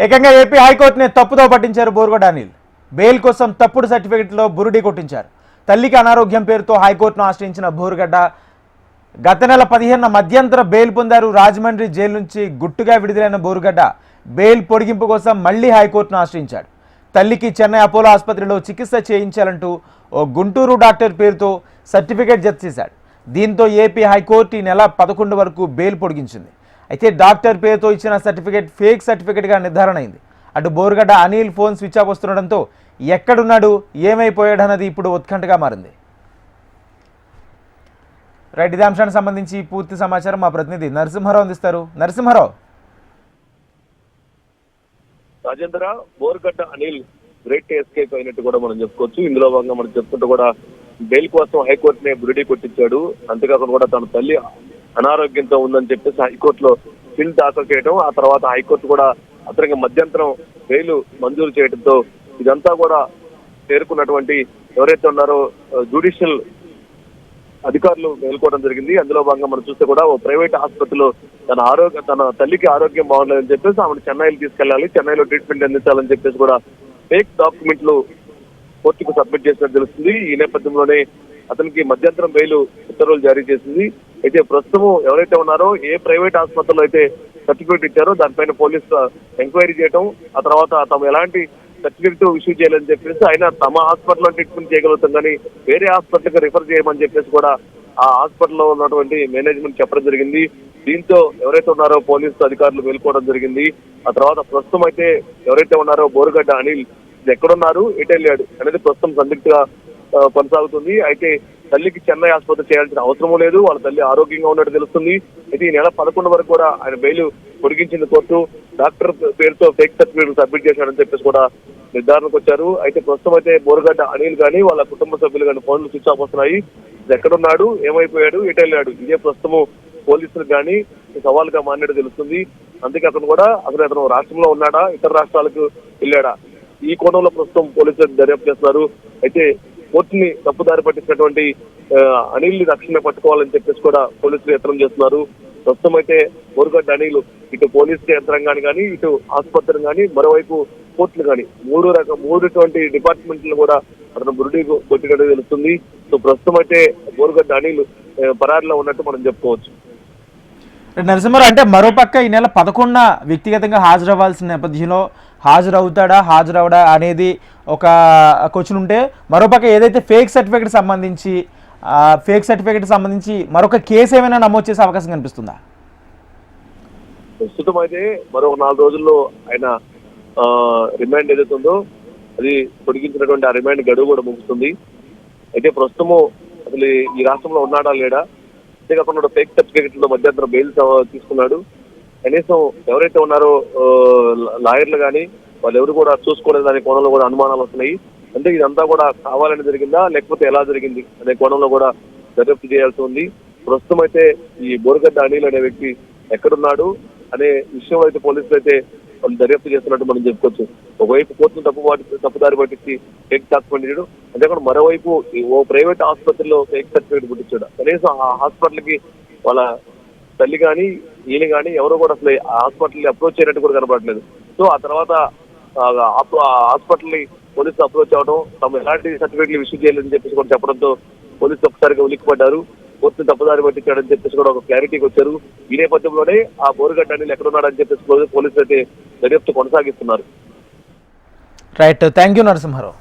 ఏకంగా ఏపీ హైకోర్టుని తప్పుదో పట్టించారు బోరుగడ్డ అనిల్. బెయిల్ కోసం తప్పుడు సర్టిఫికెట్లో బురుడి కొట్టించారు. తల్లికి అనారోగ్యం పేరుతో హైకోర్టును ఆశ్రయించిన బోరుగడ్డ గత నెల 15న మధ్యంతర బెయిల్ పొందారు. రాజమండ్రి జైలు నుంచి గుట్టుగా విడుదలైన బోరుగడ్డ బెయిల్ పొడిగింపు కోసం మళ్లీ హైకోర్టును ఆశ్రయించాడు. తల్లికి చెన్నై అపోలో ఆసుపత్రిలో చికిత్స చేయించాలంటూ ఓ గుంటూరు డాక్టర్ పేరుతో సర్టిఫికెట్ జప్తు చేశాడు. దీంతో ఏపీ హైకోర్టు ఈ నెల 11 వరకు బెయిల్ పొడిగించింది. అయితే డాక్టర్ పేరుతో ఇచ్చిన సర్టిఫికెట్ ఫేక్ సర్టిఫికెట్గా నిర్ధారణ అయింది. అటు Borugadda Anil phone switch off వస్తుండడంతో ఎక్కడున్నాడు, ఏమైపోయాడన్నది ఇప్పుడు ఉత్కంఠగా మారింది. రైట్, ఇదే అంశానికి సంబంధించి పూర్తి సమాచారం మా ప్రతినిధి నరసింహారావు అందిస్తారు. నరసింహారావు. రాజేంద్ర, బోరుగడ్డ అనిల్ గ్రేట్ ఎస్కేప్ అయినట్టు కూడా మనం చెప్పుకోవచ్చు. ఇందులో భాగంగా మనం చెప్పుకుంటూ కూడా బెయిల్ కోసం హైకోర్టునే బురిడి కొట్టించాడు. అంతేకాకుండా కూడా తన తల్లి అనారోగ్యంతో ఉందని చెప్పేసి హైకోర్టులో పిల్ దాఖలు చేయడం, ఆ తర్వాత హైకోర్టు కూడా అతనికి మధ్యంతరం బెయిల్ మంజూరు చేయడంతో ఇదంతా కూడా చేరుకున్నటువంటి ఎవరైతే ఉన్నారో జ్యుడిషియల్ అధికారులు మేల్కోవడం జరిగింది. అందులో భాగంగా మనం చూస్తే కూడా ఓ ప్రైవేట్ ఆసుపత్రిలో తన తల్లికి ఆరోగ్యం బాగుండదని చెప్పేసి ఆమెను చెన్నైలో తీసుకెళ్లాలి, చెన్నైలో ట్రీట్మెంట్ అందించాలని చెప్పేసి కూడా ఫేక్ డాక్యుమెంట్లు కోర్టుకు సబ్మిట్ చేసినట్టు తెలుస్తుంది. ఈ నేపథ్యంలోనే అతనికి మధ్యంతరం బెయిల్ ఉత్తర్వులు జారీ చేసింది. అయితే ప్రస్తుతం ఎవరైతే ఉన్నారో ఏ ప్రైవేట్ ఆసుపత్రిలో అయితే సర్టిఫికేట్ ఇచ్చారో దానిపైన పోలీసు ఎంక్వైరీ చేయడం, ఆ తర్వాత తమ ఎలాంటి సర్టిఫికేట్ ఇష్యూ చేయాలని చెప్పేసి ఆయన తమ హాస్పిటల్లో ట్రీట్మెంట్ చేయగలుగుతాం కానీ వేరే హాస్పిటల్కి రిఫర్ చేయమని చెప్పేసి కూడా ఆ హాస్పిటల్లో ఉన్నటువంటి మేనేజ్మెంట్ చెప్పడం జరిగింది. దీంతో ఎవరైతే ఉన్నారో పోలీసు అధికారులు వెళ్ళుకోవడం జరిగింది. ఆ తర్వాత ప్రస్తుతం అయితే ఎవరైతే ఉన్నారో బోరుగడ్డ అనిల్ ఎక్కడున్నారు, ఎటు వెళ్ళాడు అనేది ప్రస్తుతం సందిగ్ధంగా కొనసాగుతుంది. అయితే తల్లికి చెన్నై ఆసుపత్రి చేయాల్సిన అవసరం లేదు, వాళ్ళ తల్లి ఆరోగ్యంగా ఉన్నట్టు తెలుస్తుంది. అయితే ఈ నెల 11 వరకు కూడా ఆయన బెయిల్ పొడిగించింది కోర్టు. డాక్టర్ పేరుతో ఫేక్ సర్టిఫికేట్ సబ్మిట్ చేశాడని చెప్పేసి కూడా నిర్ధారణకు వచ్చారు. అయితే ప్రస్తుతం అయితే బోరుగడ్డ అనిల్ కానీ వాళ్ళ కుటుంబ సభ్యులు కానీ ఫోన్లు స్విచ్ ఆఫ్ వస్తున్నాయి. ఎక్కడున్నాడు, ఏమైపోయాడు, ఎటు వెళ్ళాడు, ఇదే ప్రస్తుతం పోలీసులకు కానీ సవాల్గా మారినట్టు తెలుస్తుంది. అందుకే అతను కూడా అతను రాష్ట్రంలో ఉన్నాడా, ఇతర రాష్ట్రాలకు వెళ్ళాడా, ఈ కోణంలో ప్రస్తుతం పోలీసులు దర్యాప్తు చేస్తున్నారు. అయితే కోర్టుని తప్పుదారి పట్టించినటువంటి అనిల్ రక్షణ పట్టుకోవాలని చెప్పేసి కూడా పోలీసులు యత్నం చేస్తున్నారు. ప్రస్తుతం అయితే బోరుగడ్డ అనిల్ ఇటు పోలీసు యంత్రాంగాన్ని కానీ, ఇటు ఆసుపత్రిని కానీ, మరోవైపు కోర్టులు కానీ మూడు డిపార్ట్మెంట్లు కూడా అతను బురుడి కొట్టినట్టు తెలుస్తుంది. సో ప్రస్తుతం అయితే బోరుగడ్డ అనిల్ పరారిలో ఉన్నట్టు మనం చెప్పుకోవచ్చు. నరసింహారావు, అంటే మరోపక్క ఈ నెల 11న వ్యక్తిగతంగా హాజరవ్వాల్సిన నేపథ్యంలో హాజరవుతాడా హాజరవడా అనేది ఒక క్వశ్చన్ ఉంటే, మరోపక్క ఏదైతే ఫేక్ సర్టిఫికేట్ సంబంధించి మరొక కేసు ఏమైనా నమోదు చేసే అవకాశం కనిపిస్తుందా? ప్రస్తుతం అయితే మరో 4 రోజుల్లో ఆయన రిమాండ్ ఏదైతే ఉందో అది పొడిగించినటువంటి ఆ రిమాండ్ గడువు కూడా ముగుస్తుంది. అయితే ప్రస్తుతము అసలు ఈ రాష్ట్రంలో ఉన్నాడా లేడా, అంతేకాకుండా ఫేక్ సర్టిఫికెట్ల మధ్యంతరం బెయిల్ తీసుకున్నాడు. కనీసం ఎవరైతే ఉన్నారో లాయర్లు కానీ వాళ్ళు ఎవరు కూడా చూసుకోలేదు అనే కోణంలో కూడా అనుమానాలు వస్తున్నాయి. అంటే ఇదంతా కూడా కావాలని జరిగిందా లేకపోతే ఎలా జరిగింది అనే కోణంలో కూడా దర్యాప్తు చేయాల్సి ఉంది. ప్రస్తుతం అయితే ఈ బోరుగడ్డ అనిల్ అనే వ్యక్తి ఎక్కడున్నాడు అనే విషయం అయితే పోలీసులు అయితే వాళ్ళు దర్యాప్తు చేస్తున్నట్టు మనం చెప్పుకోవచ్చు. ఒకవైపు కోర్టును తప్పుదారి పట్టించి ఫేక్ డాక్యుమెంట్ ఇచ్చాడు, అంతేకాకుండా మరోవైపు ఓ ప్రైవేట్ ఆసుపత్రిలో ఫేక్ సర్టిఫికేట్ పుట్టించాడు. కనీసం ఆ హాస్పిటల్కి వాళ్ళ తల్లి కానీ ఈయన కానీ ఎవరో కూడా అసలు ఆ హాస్పిటల్ని అప్రోచ్ చేయనట్టు కూడా కనపడలేదు. సో ఆ తర్వాత హాస్పిటల్ని పోలీసులు అప్రోచ్ అవడం, తమ ఎలాంటి సర్టిఫికేట్లు ఇష్యూ చేయాలని చెప్పేసి కూడా చెప్పడంతో పోలీసులు ఒక్కసారిగా ఉలిక్కిపడ్డారు. కోర్టును తప్పుదారి పట్టించాడని చెప్పేసి కూడా ఒక క్లారిటీకి వచ్చారు. ఈ నేపథ్యంలోనే ఆ బోరుగడ్డ అనిల్ ఎక్కడున్నాడని చెప్పేసి పోలీసులు అయితే దర్యాప్తు కొనసాగిస్తున్నారు. Right, thank you Narasimha Rao.